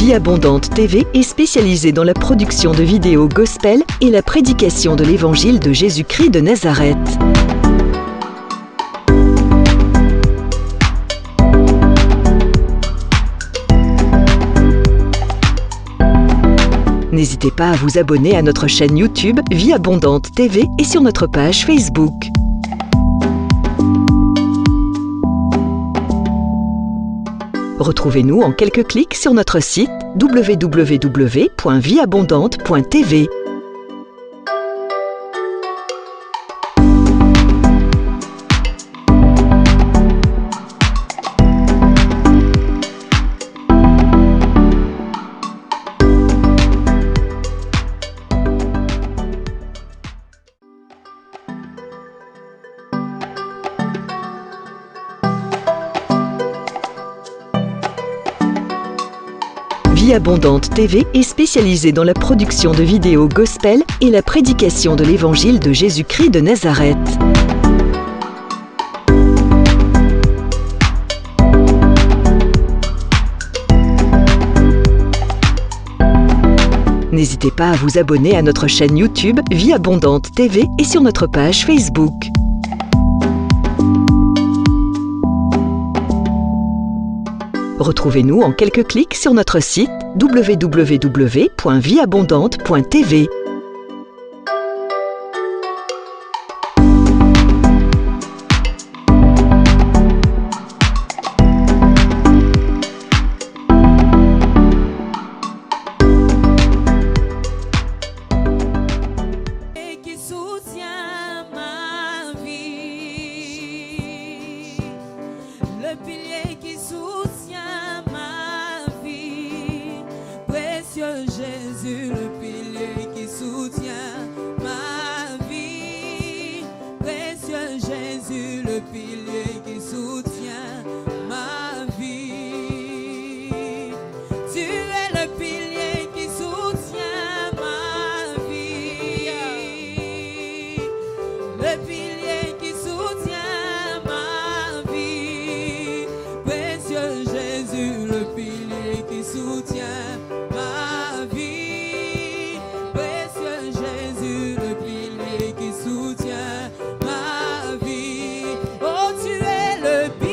Vie Abondante TV est spécialisée dans la production de vidéos gospel et la prédication de l'évangile de Jésus-Christ de Nazareth. N'hésitez pas à vous abonner à notre chaîne YouTube Vie Abondante TV et sur notre page Facebook. Retrouvez-nous en quelques clics sur notre site www.vieabondante.tv. Vie Abondante TV est spécialisée dans la production de vidéos gospel et la prédication de l'évangile de Jésus-Christ de Nazareth. N'hésitez pas à vous abonner à notre chaîne YouTube Vie Abondante TV et sur notre page Facebook. Retrouvez-nous en quelques clics sur notre site www.vieabondante.tv. Qui soutient ma vie, le pilier qui soutient ma vie, précieux Jésus, le pilier qui soutient ma vie, précieux Jésus, le pilier qui soutient ma vie. Tu es le pilier qui soutient ma vie, le pilier qui soutient ma vie, précieux Jésus, le pilier qui soutient ma vie, précieux Jésus, le pilier qui soutient ma vie. Oh, tu es le pilier.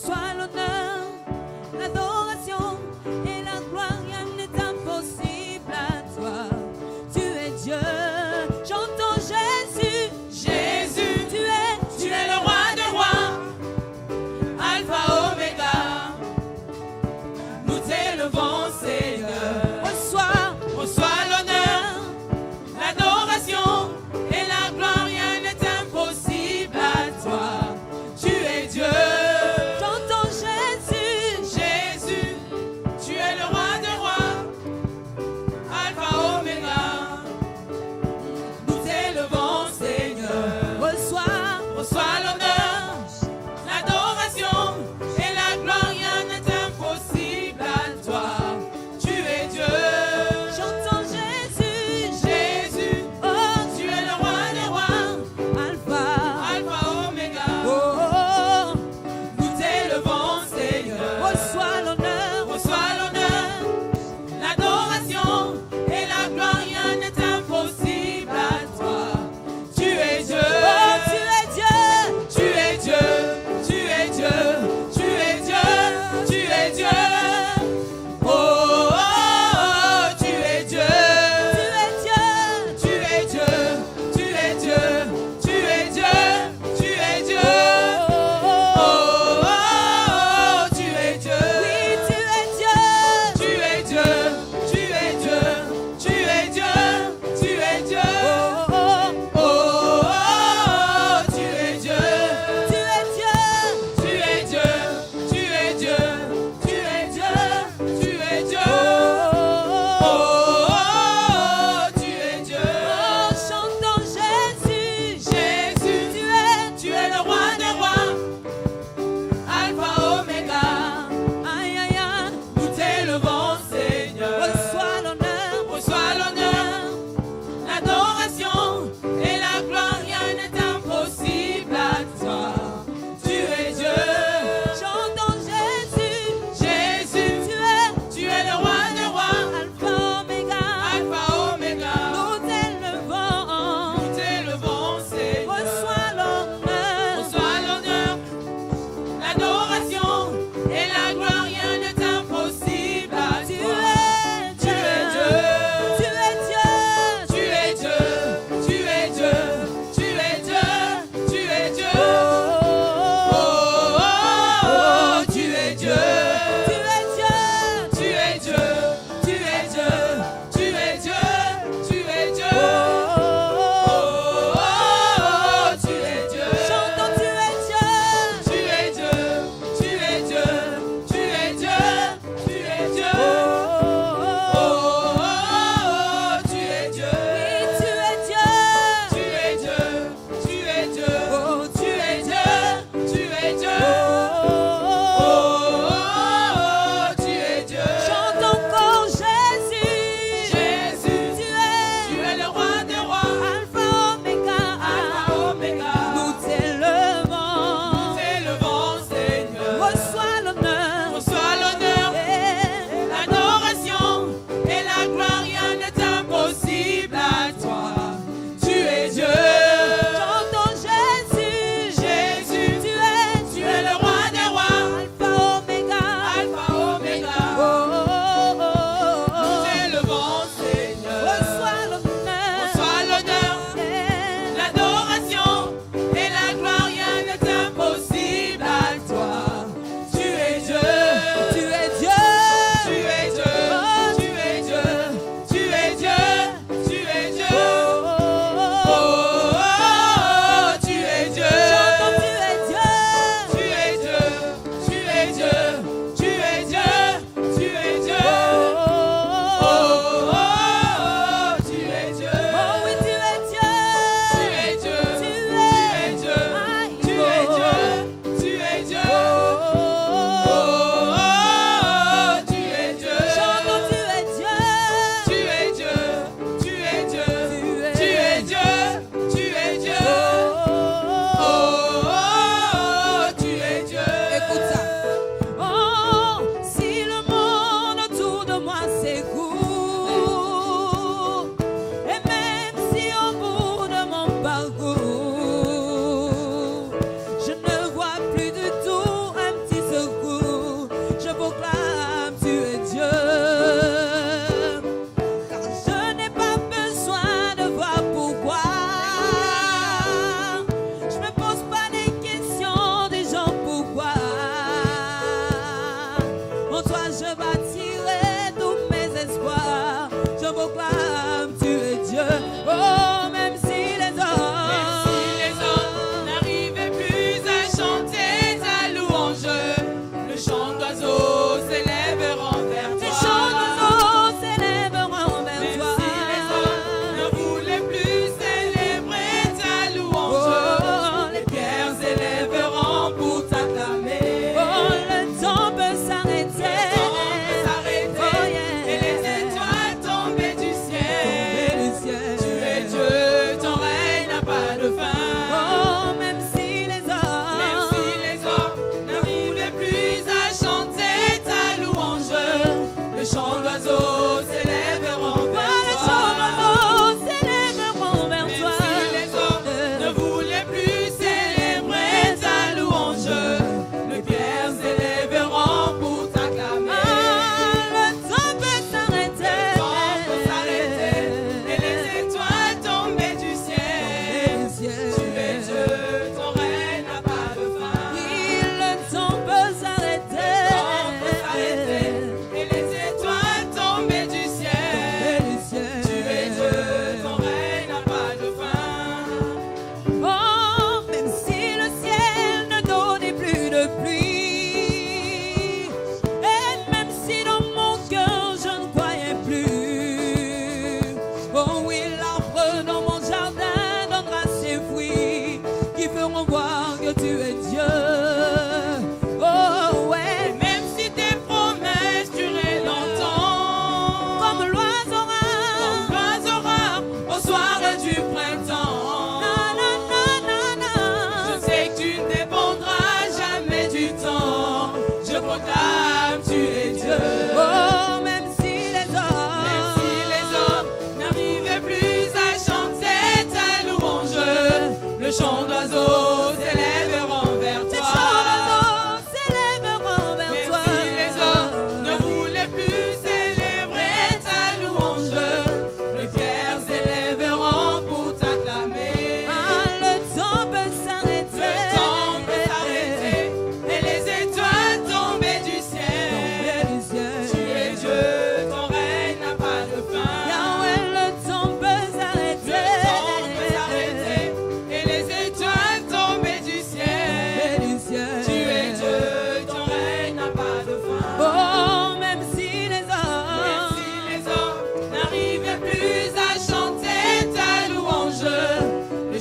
Reçois l'honneur, l'adoration et la gloire, rien n'est impossible à toi. Tu es Dieu, chantons Jésus, Jésus, tu es le roi des rois, Alpha, Oméga, nous t'élevons Seigneur. Reçois l'honneur, l'adoration et la gloire, rien n'est impossible à toi. Tu es Dieu, chantons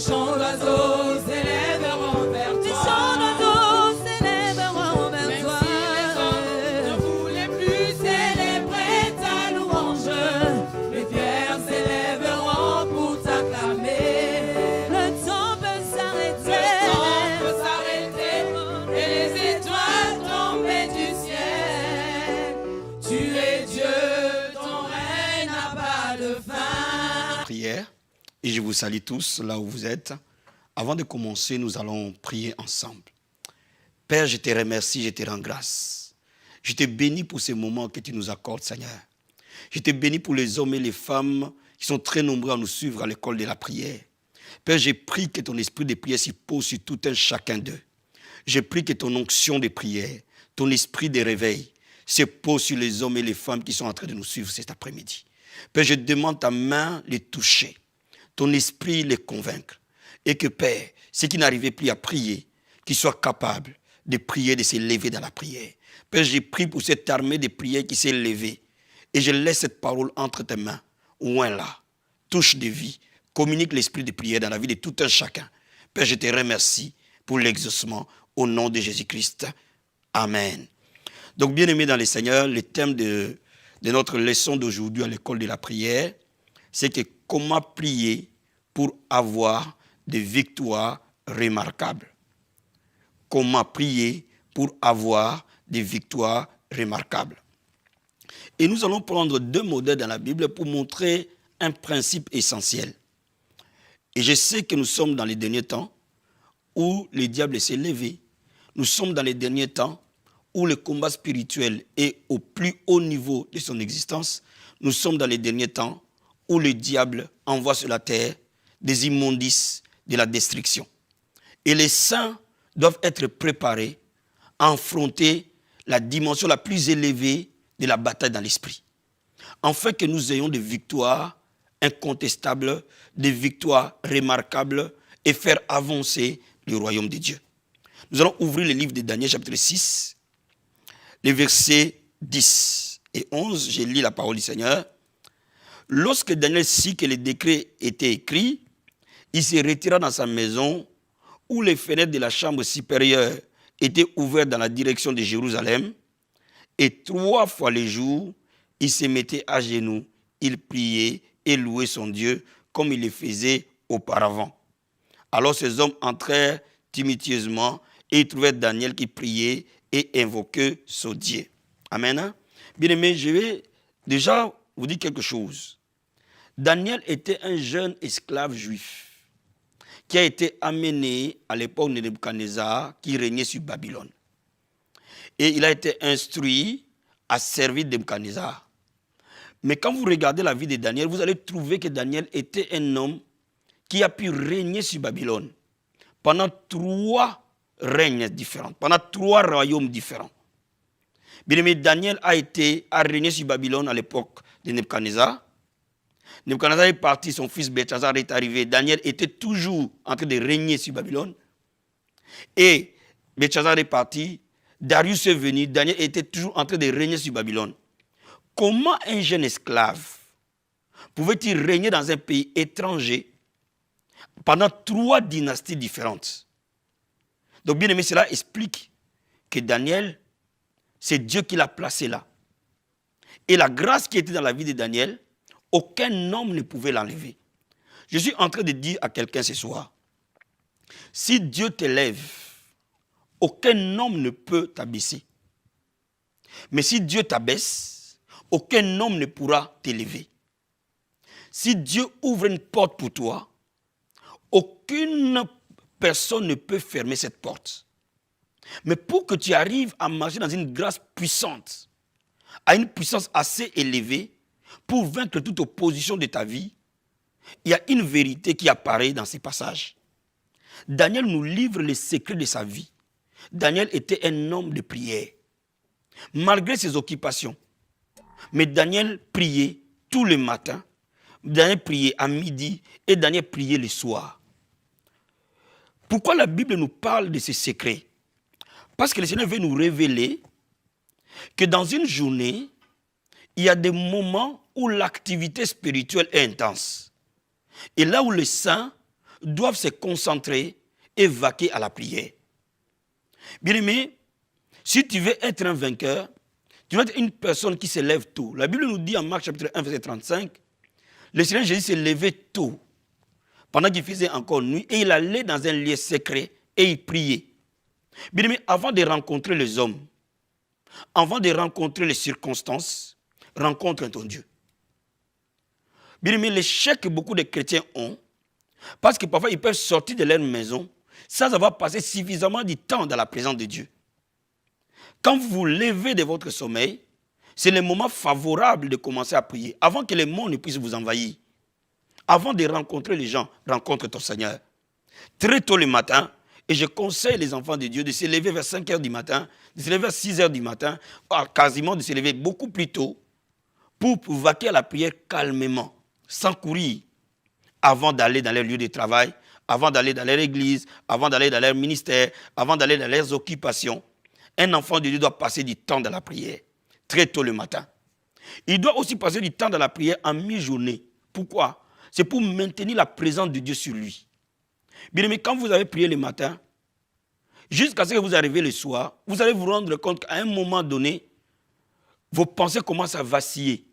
chants d'oiseaux s'élèveront vers toi. Les chants d'oiseaux s'élèveront vers même toi. Si les hommes ne voulaient plus célébrer ta louange, les pierres s'élèveront pour t'acclamer. Le temps peut s'arrêter. Le temps peut s'arrêter et les étoiles tomber du ciel. Tu es Dieu, ton règne n'a pas de fin. Prière. Et je vous salue tous là où vous êtes. Avant de commencer, nous allons prier ensemble. Père, je te remercie, je te rends grâce. Je te bénis pour ces moments que tu nous accordes, Seigneur. Je te bénis pour les hommes et les femmes qui sont très nombreux à nous suivre à l'école de la prière. Père, je prie que ton esprit de prière s'y pose sur tout un chacun d'eux. Je prie que ton onction de prière, ton esprit de réveil, se pose sur les hommes et les femmes qui sont en train de nous suivre cet après-midi. Père, je demande ta main les toucher, ton esprit les convaincre. Et que, Père, ceux qui n'arrivaient plus à prier, qu'ils soient capables de prier, de se lever dans la prière. Père, j'ai prié pour cette armée de prière qui s'est levée. Et je laisse cette parole entre tes mains, loin là. Touche de vie, communique l'esprit de prière dans la vie de tout un chacun. Père, je te remercie pour l'exaucement au nom de Jésus-Christ. Amen. Donc, bien-aimés dans le Seigneur, le thème de notre leçon d'aujourd'hui à l'école de la prière, c'est que comment prier pour avoir des victoires remarquables. Comment prier pour avoir des victoires remarquables. Et nous allons prendre deux modèles dans la Bible pour montrer un principe essentiel. Et je sais que nous sommes dans les derniers temps où le diable s'est levé. Nous sommes dans les derniers temps où le combat spirituel est au plus haut niveau de son existence. Nous sommes dans les derniers temps où le diable envoie sur la terre des immondices, de la destruction. Et les saints doivent être préparés à affronter la dimension la plus élevée de la bataille dans l'esprit. Afin que nous ayons des victoires incontestables, des victoires remarquables et faire avancer le royaume de Dieu. Nous allons ouvrir le livre de Daniel chapitre 6, les versets 10 et 11. Je lis la parole du Seigneur. Lorsque Daniel sut que le décret était écrit, il se retira dans sa maison où les fenêtres de la chambre supérieure étaient ouvertes dans la direction de Jérusalem. Et 3 fois le jour, il se mettait à genoux, il priait et louait son Dieu comme il le faisait auparavant. Alors ces hommes entrèrent tumultueusement et ils trouvèrent Daniel qui priait et invoquait son Dieu. Amen. Bien-aimés, je vais déjà vous dire quelque chose. Daniel était un jeune esclave juif qui a été amené à l'époque de Nebuchadnezzar qui régnait sur Babylone. Et il a été instruit à servir Nebuchadnezzar. Mais quand vous regardez la vie de Daniel, vous allez trouver que Daniel était un homme qui a pu régner sur Babylone pendant 3 règnes différents, pendant 3 royaumes différents. Bien aimé, Daniel a régné sur Babylone à l'époque de Nebuchadnezzar. Nebuchadnezzar est parti, son fils Belchazzar est arrivé. Daniel était toujours en train de régner sur Babylone. Et Belchazzar est parti, Darius est venu, Daniel était toujours en train de régner sur Babylone. Comment un jeune esclave pouvait-il régner dans un pays étranger pendant 3 dynasties différentes? Donc bien aimé, cela explique que Daniel, c'est Dieu qui l'a placé là. Et la grâce qui était dans la vie de Daniel, aucun homme ne pouvait l'enlever. Je suis en train de dire à quelqu'un ce soir, si Dieu t'élève, aucun homme ne peut t'abaisser. Mais si Dieu t'abaisse, aucun homme ne pourra t'élever. Si Dieu ouvre une porte pour toi, aucune personne ne peut fermer cette porte. Mais pour que tu arrives à marcher dans une grâce puissante, à une puissance assez élevée, pour vaincre toute opposition de ta vie, il y a une vérité qui apparaît dans ces passages. Daniel nous livre les secrets de sa vie. Daniel était un homme de prière, malgré ses occupations. Mais Daniel priait tous les matins, Daniel priait à midi et Daniel priait le soir. Pourquoi la Bible nous parle de ces secrets? Parce que le Seigneur veut nous révéler que dans une journée, il y a des moments où l'activité spirituelle est intense. Et là où les saints doivent se concentrer et vaquer à la prière. Bien-aimé, si tu veux être un vainqueur, tu dois être une personne qui se lève tôt. La Bible nous dit en Marc chapitre 1, verset 35, le Seigneur Jésus s'est levé tôt, pendant qu'il faisait encore nuit, et il allait dans un lieu secret et il priait. Bien-aimé, avant de rencontrer les hommes, avant de rencontrer les circonstances, rencontre ton Dieu. Bien-aimé, l'échec que beaucoup de chrétiens ont, parce que parfois ils peuvent sortir de leur maison sans avoir passé suffisamment de temps dans la présence de Dieu. Quand vous vous levez de votre sommeil, c'est le moment favorable de commencer à prier, avant que le monde ne puisse vous envahir. Avant de rencontrer les gens, rencontre ton Seigneur. Très tôt le matin, et je conseille les enfants de Dieu de se lever vers 5 heures du matin, de se lever vers 6 heures du matin, quasiment de se lever beaucoup plus tôt, pour vaquer à la prière calmement, sans courir, avant d'aller dans leur lieu de travail, avant d'aller dans leur église, avant d'aller dans leur ministère, avant d'aller dans leurs occupations. Un enfant de Dieu doit passer du temps dans la prière, très tôt le matin. Il doit aussi passer du temps dans la prière en mi-journée. Pourquoi? C'est pour maintenir la présence de Dieu sur lui. Bien aimé, quand vous avez prié le matin, jusqu'à ce que vous arrivez le soir, vous allez vous rendre compte qu'à un moment donné, vos pensées commencent à vaciller.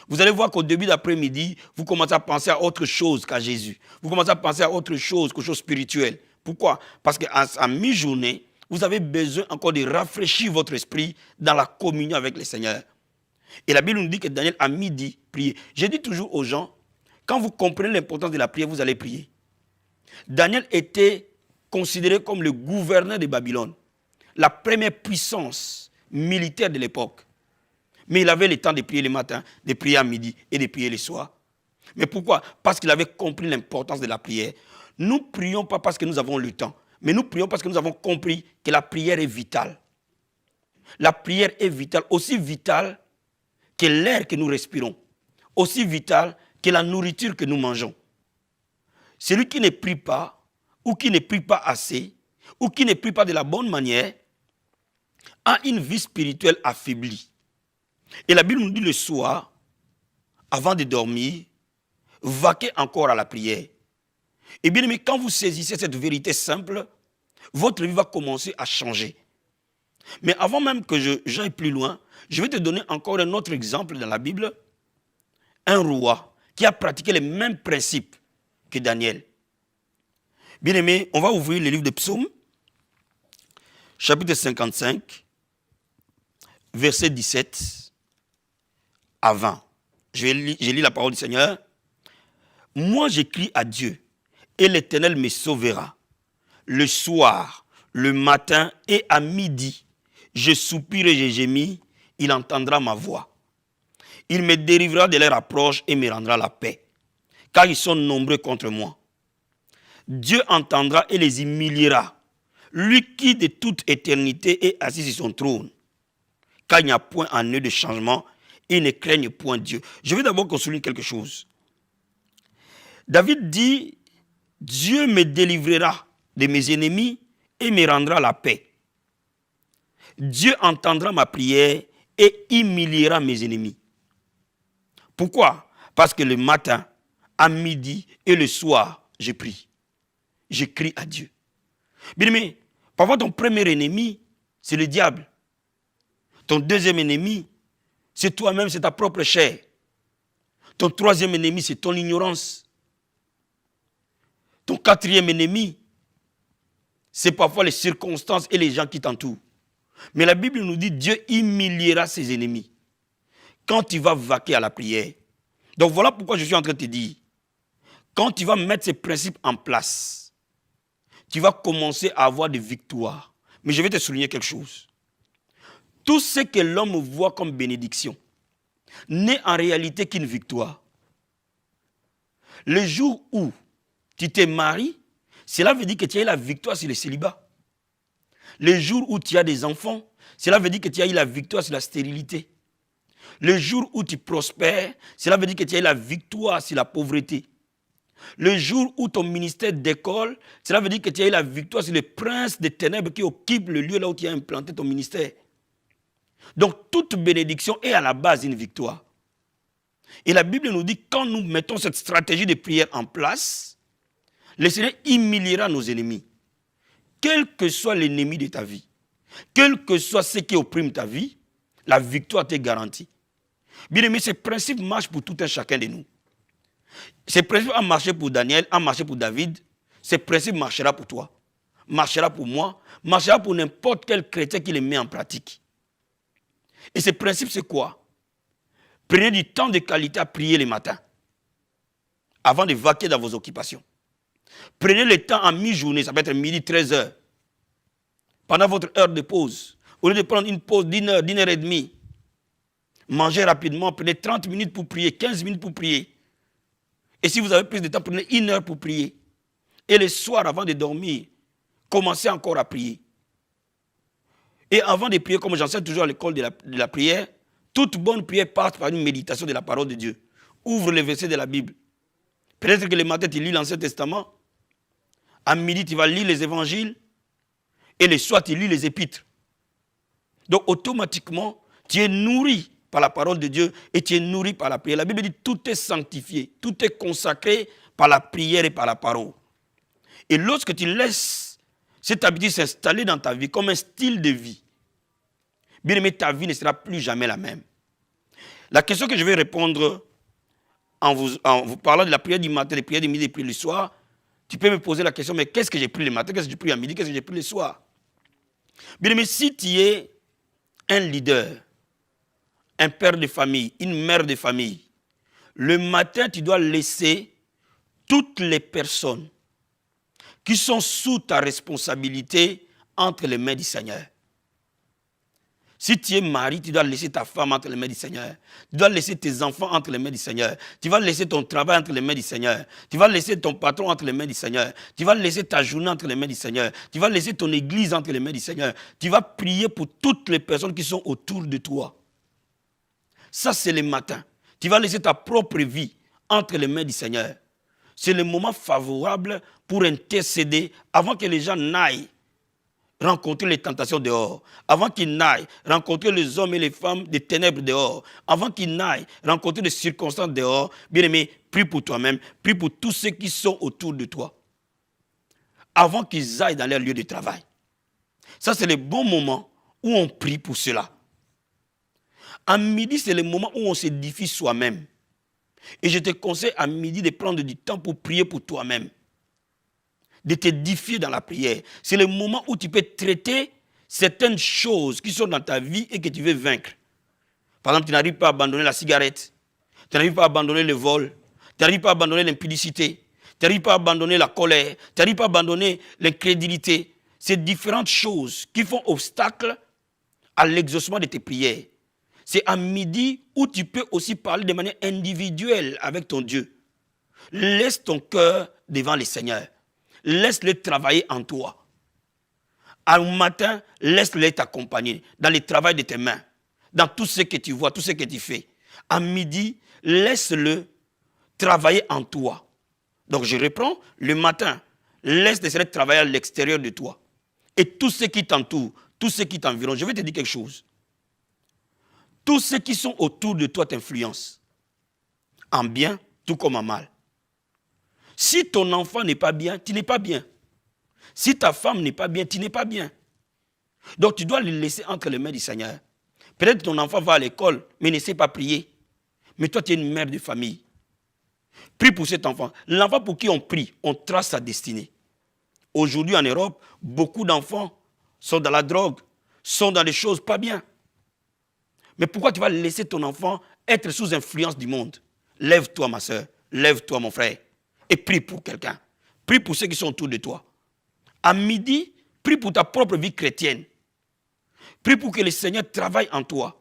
Vous allez voir qu'au début d'après-midi, vous commencez à penser à autre chose qu'à Jésus. Vous commencez à penser à autre chose qu'aux choses spirituelles. Pourquoi? Parce qu'à mi-journée, vous avez besoin encore de rafraîchir votre esprit dans la communion avec le Seigneur. Et la Bible nous dit que Daniel, à midi, priait. Je dis toujours aux gens, quand vous comprenez l'importance de la prière, vous allez prier. Daniel était considéré comme le gouverneur de Babylone, la première puissance militaire de l'époque. Mais il avait le temps de prier le matin, de prier à midi et de prier le soir. Mais pourquoi? Parce qu'il avait compris l'importance de la prière. Nous ne prions pas parce que nous avons le temps, mais nous prions parce que nous avons compris que la prière est vitale. La prière est vitale, aussi vitale que l'air que nous respirons, aussi vitale que la nourriture que nous mangeons. Celui qui ne prie pas, ou qui ne prie pas assez, ou qui ne prie pas de la bonne manière, a une vie spirituelle affaiblie. Et la Bible nous dit le soir, avant de dormir, vaquez encore à la prière. Et bien aimé, quand vous saisissez cette vérité simple, votre vie va commencer à changer. Mais avant même que j'aille plus loin, je vais te donner encore un autre exemple dans la Bible. Un roi qui a pratiqué les mêmes principes que Daniel. Bien aimé, on va ouvrir le livre de Psaumes, chapitre 55, verset 17 à 20. Je lis la parole du Seigneur. Moi, j'écris à Dieu, et l'Éternel me sauvera. Le soir, le matin et à midi, je soupire et je gémis, il entendra ma voix. Il me délivrera de leur approche et me rendra la paix, car ils sont nombreux contre moi. Dieu entendra et les humiliera, lui qui de toute éternité est assis sur son trône, car il n'y a point en eux de changement, ils ne craignent point Dieu. Je veux d'abord qu'on souligne quelque chose. David dit, Dieu me délivrera de mes ennemis et me rendra la paix. Dieu entendra ma prière et humiliera mes ennemis. Pourquoi? Parce que le matin, à midi et le soir, je prie. Je crie à Dieu. Bien aimé, parfois ton premier ennemi, c'est le diable. Ton deuxième ennemi, c'est toi-même, c'est ta propre chair. Ton troisième ennemi, c'est ton ignorance. Ton quatrième ennemi, c'est parfois les circonstances et les gens qui t'entourent. Mais la Bible nous dit, Dieu humiliera ses ennemis quand tu vas vaquer à la prière. Donc voilà pourquoi je suis en train de te dire, quand tu vas mettre ces principes en place, tu vas commencer à avoir des victoires. Mais je vais te souligner quelque chose. Tout ce que l'homme voit comme bénédiction n'est en réalité qu'une victoire. Le jour où tu te maries, cela veut dire que tu as eu la victoire sur le célibat. Le jour où tu as des enfants, cela veut dire que tu as eu la victoire sur la stérilité. Le jour où tu prospères, cela veut dire que tu as eu la victoire sur la pauvreté. Le jour où ton ministère décolle, cela veut dire que tu as eu la victoire sur le prince des ténèbres qui occupe le lieu là où tu as implanté ton ministère. Donc toute bénédiction est à la base une victoire. Et la Bible nous dit, quand nous mettons cette stratégie de prière en place, Le Seigneur humiliera nos ennemis. Quel que soit l'ennemi de ta vie, quel que soit ce qui opprime ta vie, la victoire t'est garantie. Bien aimé, ce principe marche pour tout un chacun de nous. Ce principe a marché pour Daniel, a marché pour David. Ce principe marchera pour toi, marchera pour moi, marchera pour n'importe quel chrétien qui le met en pratique. Et ce principe, c'est quoi? Prenez du temps de qualité à prier le matin, avant de vaquer dans vos occupations. Prenez le temps en mi-journée, ça peut être midi, 13h, pendant votre heure de pause. Au lieu de prendre une pause d'1 heure, d'1 heure et demie, mangez rapidement, prenez 30 minutes pour prier, 15 minutes pour prier. Et si vous avez plus de temps, prenez 1 heure pour prier. Et le soir, avant de dormir, commencez encore à prier. Et avant de prier, comme j'enseigne toujours à l'école de la prière, toute bonne prière passe par une méditation de la parole de Dieu. Ouvre les versets de la Bible. Peut-être que le matin, tu lis l'Ancien Testament. À midi, tu vas lire les évangiles. Et le soir, tu lis les épîtres. Donc, automatiquement, tu es nourri par la parole de Dieu et tu es nourri par la prière. La Bible dit tout est sanctifié, tout est consacré par la prière et par la parole. Et lorsque tu laisses cette habitude s'installer dans ta vie comme un style de vie, bien aimé, ta vie ne sera plus jamais la même. La question que je vais répondre en vous parlant de la prière du matin, des prières du midi et puis le soir, tu peux me poser la question, mais qu'est-ce que j'ai pris le matin, qu'est-ce que j'ai pris à midi, qu'est-ce que j'ai pris le soir? Bien aimé, si tu es un leader, un père de famille, une mère de famille, le matin, tu dois laisser toutes les personnes qui sont sous ta responsabilité entre les mains du Seigneur. Si tu es mari, tu dois laisser ta femme entre les mains du Seigneur. Tu dois laisser tes enfants entre les mains du Seigneur. Tu vas laisser ton travail entre les mains du Seigneur. Tu vas laisser ton patron entre les mains du Seigneur. Tu vas laisser ta journée entre les mains du Seigneur. Tu vas laisser ton église entre les mains du Seigneur. Tu vas prier pour toutes les personnes qui sont autour de toi. Ça, c'est le matin. Tu vas laisser ta propre vie entre les mains du Seigneur. C'est le moment favorable pour intercéder avant que les gens n'aillent rencontrer les tentations dehors, avant qu'ils n'aillent rencontrer les hommes et les femmes des ténèbres dehors, avant qu'ils n'aillent rencontrer les circonstances dehors. Bien aimé, prie pour toi-même, prie pour tous ceux qui sont autour de toi, avant qu'ils aillent dans leur lieu de travail. Ça, c'est le bon moment où on prie pour cela. À midi, c'est le moment où on s'édifie soi-même. Et je te conseille à midi de prendre du temps pour prier pour toi-même, de t'édifier dans la prière. C'est le moment où tu peux traiter certaines choses qui sont dans ta vie et que tu veux vaincre. Par exemple, tu n'arrives pas à abandonner la cigarette, tu n'arrives pas à abandonner le vol, tu n'arrives pas à abandonner l'impudicité, tu n'arrives pas à abandonner la colère, tu n'arrives pas à abandonner l'incrédulité. C'est différentes choses qui font obstacle à l'exaucement de tes prières. C'est à midi où tu peux aussi parler de manière individuelle avec ton Dieu. Laisse ton cœur devant le Seigneur. Laisse-le travailler en toi. Au matin, laisse-le t'accompagner dans le travail de tes mains, dans tout ce que tu vois, tout ce que tu fais. À midi, laisse-le travailler en toi. Donc je reprends, le matin, laisse-le travailler à l'extérieur de toi. Et tout ce qui t'entoure, tout ce qui t'environne, je vais te dire quelque chose. Tous ceux qui sont autour de toi t'influencent, en bien tout comme en mal. Si ton enfant n'est pas bien, tu n'es pas bien. Si ta femme n'est pas bien, tu n'es pas bien. Donc tu dois le laisser entre les mains du Seigneur. Peut-être que ton enfant va à l'école, mais ne sait pas prier. Mais toi, tu es une mère de famille. Prie pour cet enfant. L'enfant pour qui on prie, on trace sa destinée. Aujourd'hui en Europe, beaucoup d'enfants sont dans la drogue, sont dans des choses pas bien. Mais pourquoi tu vas laisser ton enfant être sous influence du monde? Lève-toi, ma soeur. Lève-toi, mon frère. Et prie pour quelqu'un. Prie pour ceux qui sont autour de toi. À midi, prie pour ta propre vie chrétienne. Prie pour que le Seigneur travaille en toi.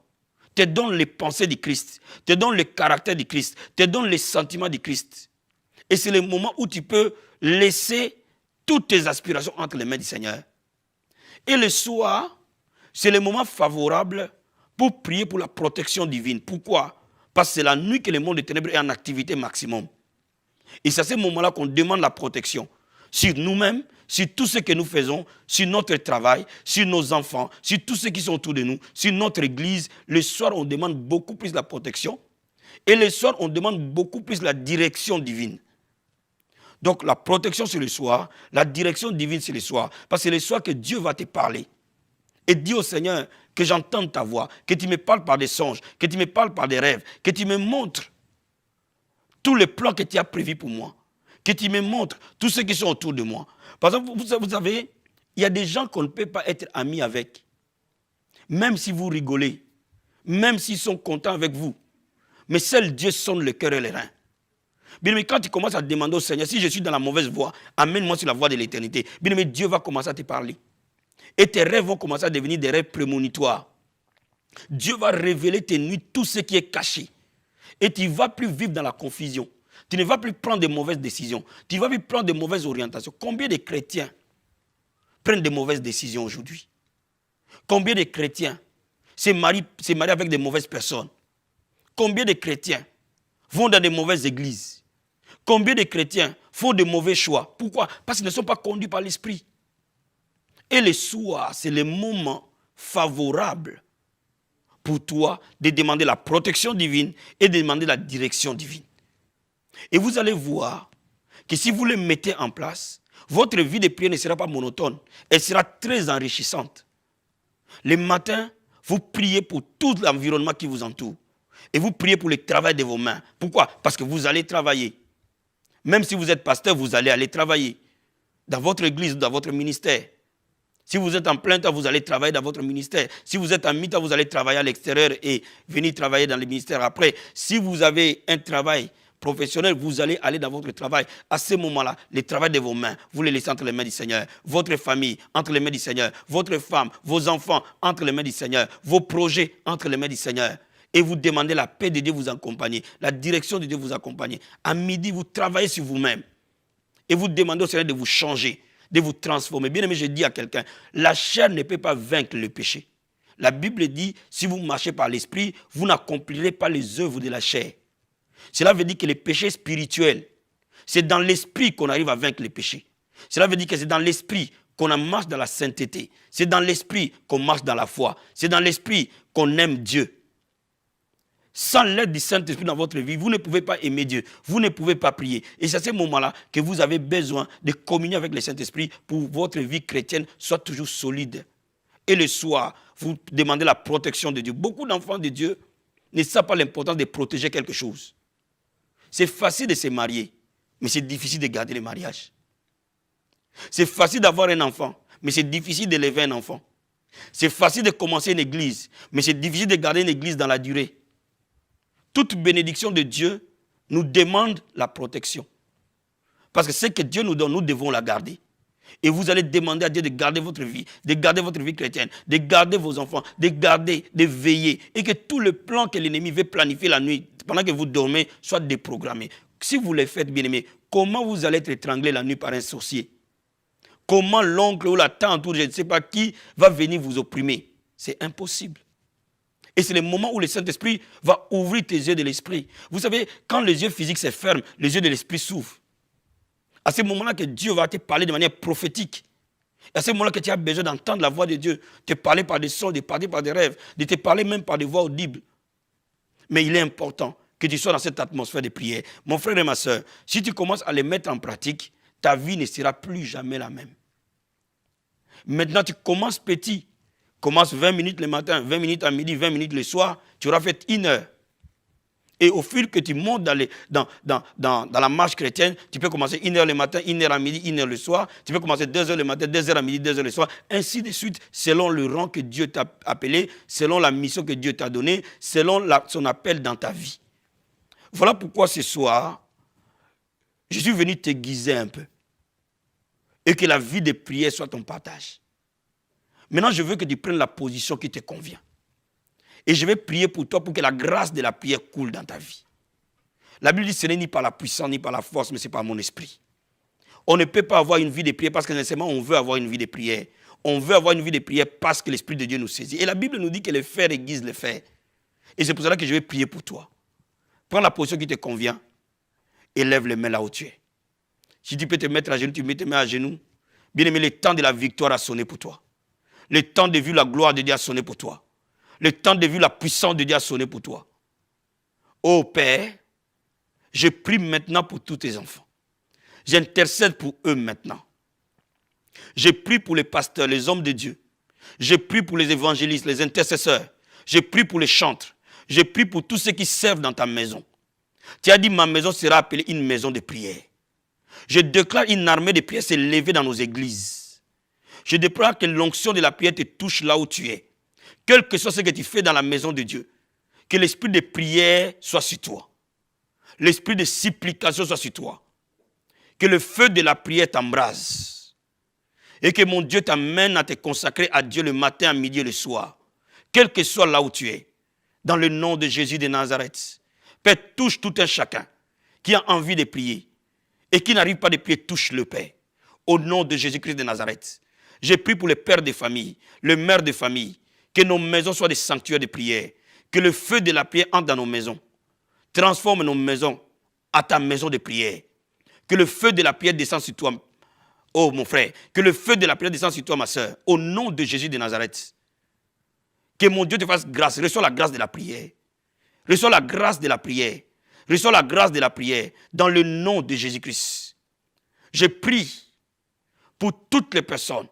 Te donne les pensées du Christ. Te donne le caractère du Christ. Te donne les sentiments du Christ. Et c'est le moment où tu peux laisser toutes tes aspirations entre les mains du Seigneur. Et le soir, c'est le moment favorable pour prier pour la protection divine. Pourquoi? Parce que c'est la nuit que le monde des ténèbres est en activité maximum. Et c'est à ce moment-là qu'on demande la protection sur nous-mêmes, sur tout ce que nous faisons, sur notre travail, sur nos enfants, sur tous ceux qui sont autour de nous, sur notre église. Le soir, on demande beaucoup plus la protection. Et le soir, on demande beaucoup plus la direction divine. Donc la protection c'est le soir, la direction divine c'est le soir. Parce que c'est le soir que Dieu va te parler. Et dis au Seigneur que j'entende ta voix, que tu me parles par des songes, que tu me parles par des rêves, que tu me montres tous les plans que tu as prévus pour moi, que tu me montres tous ceux qui sont autour de moi. Par exemple, vous savez, il y a des gens qu'on ne peut pas être amis avec. Même si vous rigolez, même s'ils sont contents avec vous. Mais seul Dieu sonde le cœur et les reins. Bien aimé, quand tu commences à demander au Seigneur, si je suis dans la mauvaise voie, amène-moi sur la voie de l'éternité. Bien aimé, Dieu va commencer à te parler. Et tes rêves vont commencer à devenir des rêves prémonitoires. Dieu va révéler tes nuits, tout ce qui est caché. Et tu ne vas plus vivre dans la confusion. Tu ne vas plus prendre de mauvaises décisions. Tu ne vas plus prendre de mauvaises orientations. Combien de chrétiens prennent de mauvaises décisions aujourd'hui? Combien de chrétiens se marient avec de mauvaises personnes? Combien de chrétiens vont dans de mauvaises églises? Combien de chrétiens font de mauvais choix? Pourquoi? Parce qu'ils ne sont pas conduits par l'esprit. Et le soir, c'est le moment favorable pour toi de demander la protection divine et de demander la direction divine. Et vous allez voir que si vous le mettez en place, votre vie de prière ne sera pas monotone, elle sera très enrichissante. Le matin, vous priez pour tout l'environnement qui vous entoure. Et vous priez pour le travail de vos mains. Pourquoi? Parce que vous allez travailler. Même si vous êtes pasteur, vous allez aller travailler. Dans votre église, dans votre ministère. Si vous êtes en plein temps, vous allez travailler dans votre ministère. Si vous êtes en mi-temps, vous allez travailler à l'extérieur et venir travailler dans le ministère après. Si vous avez un travail professionnel, vous allez aller dans votre travail. À ce moment-là, le travail de vos mains, vous les laissez entre les mains du Seigneur. Votre famille, entre les mains du Seigneur. Votre femme, vos enfants, entre les mains du Seigneur. Vos projets, entre les mains du Seigneur. Et vous demandez la paix de Dieu vous accompagner, la direction de Dieu vous accompagner. À midi, vous travaillez sur vous-même. Et vous demandez au Seigneur de vous changer, de vous transformer. Bien aimé, je dis à quelqu'un, la chair ne peut pas vaincre le péché. La Bible dit, si vous marchez par l'esprit, vous n'accomplirez pas les œuvres de la chair. Cela veut dire que le péché spirituel, c'est dans l'esprit qu'on arrive à vaincre le péché. Cela veut dire que c'est dans l'esprit qu'on marche dans la sainteté. C'est dans l'esprit qu'on marche dans la foi. C'est dans l'esprit qu'on aime Dieu. Sans l'aide du Saint-Esprit dans votre vie, vous ne pouvez pas aimer Dieu. Vous ne pouvez pas prier. Et c'est à ce moment-là que vous avez besoin de communier avec le Saint-Esprit pour que votre vie chrétienne soit toujours solide. Et le soir, vous demandez la protection de Dieu. Beaucoup d'enfants de Dieu ne savent pas l'importance de protéger quelque chose. C'est facile de se marier, mais c'est difficile de garder le mariage. C'est facile d'avoir un enfant, mais c'est difficile d'élever un enfant. C'est facile de commencer une église, mais c'est difficile de garder une église dans la durée. Toute bénédiction de Dieu nous demande la protection. Parce que ce que Dieu nous donne, nous devons la garder. Et vous allez demander à Dieu de garder votre vie chrétienne, de garder vos enfants, de garder, de veiller. Et que tout le plan que l'ennemi veut planifier la nuit, pendant que vous dormez, soit déprogrammé. Si vous le faites, bien aimé, comment vous allez être étranglé la nuit par un sorcier? Comment l'oncle ou la tante ou je ne sais pas qui va venir vous opprimer? C'est impossible. Et c'est le moment où le Saint-Esprit va ouvrir tes yeux de l'esprit. Vous savez, quand les yeux physiques se ferment, les yeux de l'esprit s'ouvrent. À ce moment-là que Dieu va te parler de manière prophétique. Et à ce moment-là que tu as besoin d'entendre la voix de Dieu, te parler par des sons, de parler par des rêves, de te parler même par des voix audibles. Mais il est important que tu sois dans cette atmosphère de prière. Mon frère et ma soeur, si tu commences à les mettre en pratique, ta vie ne sera plus jamais la même. Maintenant, tu commences petit. Commence 20 minutes le matin, 20 minutes à midi, 20 minutes le soir, tu auras fait 1 heure. Et au fil que tu montes dans la marche chrétienne, tu peux commencer 1 heure le matin, 1 heure à midi, 1 heure le soir. Tu peux commencer 2 heures le matin, 2 heures à midi, 2 heures le soir. Ainsi de suite, selon le rang que Dieu t'a appelé, selon la mission que Dieu t'a donnée, selon son appel dans ta vie. Voilà pourquoi ce soir, je suis venu t'aiguiser un peu. Et que la vie de prière soit ton partage. Maintenant, je veux que tu prennes la position qui te convient. Et je vais prier pour toi pour que la grâce de la prière coule dans ta vie. La Bible dit que ce n'est ni par la puissance, ni par la force, mais c'est par mon esprit. On ne peut pas avoir une vie de prière parce que nécessairement on veut avoir une vie de prière. On veut avoir une vie de prière parce que l'Esprit de Dieu nous saisit. Et la Bible nous dit que le fer aiguise le fer. Et c'est pour cela que je vais prier pour toi. Prends la position qui te convient et lève les mains là où tu es. Si tu peux te mettre à genoux, tu mets tes mains à genoux. Bien aimé, le temps de la victoire a sonné pour toi. Le temps de vivre la gloire de Dieu a sonné pour toi. Le temps de vivre la puissance de Dieu a sonné pour toi. Ô Père, je prie maintenant pour tous tes enfants. J'intercède pour eux maintenant. Je prie pour les pasteurs, les hommes de Dieu. Je prie pour les évangélistes, les intercesseurs. Je prie pour les chantres. Je prie pour tous ceux qui servent dans ta maison. Tu as dit, ma maison sera appelée une maison de prière. Je déclare une armée de prière s'élever dans nos églises. Je déclare que l'onction de la prière te touche là où tu es. Quel que soit ce que tu fais dans la maison de Dieu, que l'esprit de prière soit sur toi. L'esprit de supplication soit sur toi. Que le feu de la prière t'embrase. Et que mon Dieu t'amène à te consacrer à Dieu le matin, à midi et le soir. Quel que soit là où tu es. Dans le nom de Jésus de Nazareth. Père, touche tout un chacun qui a envie de prier. Et qui n'arrive pas de prier, touche le Père. Au nom de Jésus-Christ de Nazareth. Je prie pour les pères de famille, les mères de famille. Que nos maisons soient des sanctuaires de prière. Que le feu de la prière entre dans nos maisons. Transforme nos maisons à ta maison de prière. Que le feu de la prière descende sur toi, oh mon frère. Que le feu de la prière descende sur toi, ma soeur. Au nom de Jésus de Nazareth. Que mon Dieu te fasse grâce. Reçois la grâce de la prière. Reçois la grâce de la prière. Reçois la grâce de la prière. Dans le nom de Jésus-Christ. Je prie pour toutes les personnes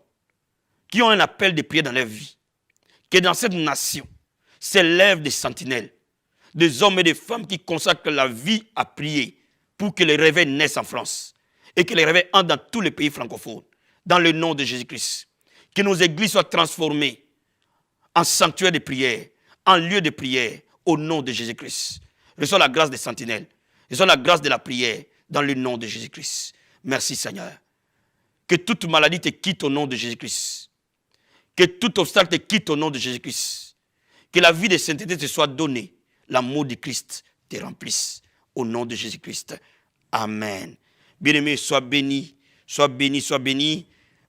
qui ont un appel de prière dans leur vie. Que dans cette nation s'élèvent des sentinelles. Des hommes et des femmes qui consacrent la vie à prier pour que les réveils naissent en France et que les réveils entrent dans tous les pays francophones. Dans le nom de Jésus-Christ. Que nos églises soient transformées en sanctuaire de prière, en lieu de prière, au nom de Jésus-Christ. Reçois la grâce des sentinelles. Reçois la grâce de la prière dans le nom de Jésus-Christ. Merci Seigneur. Que toute maladie te quitte au nom de Jésus-Christ. Que tout obstacle te quitte au nom de Jésus-Christ. Que la vie de sainteté te soit donnée. L'amour de Christ te remplisse. Au nom de Jésus-Christ. Amen. Bien-aimé, sois béni, sois béni, sois béni.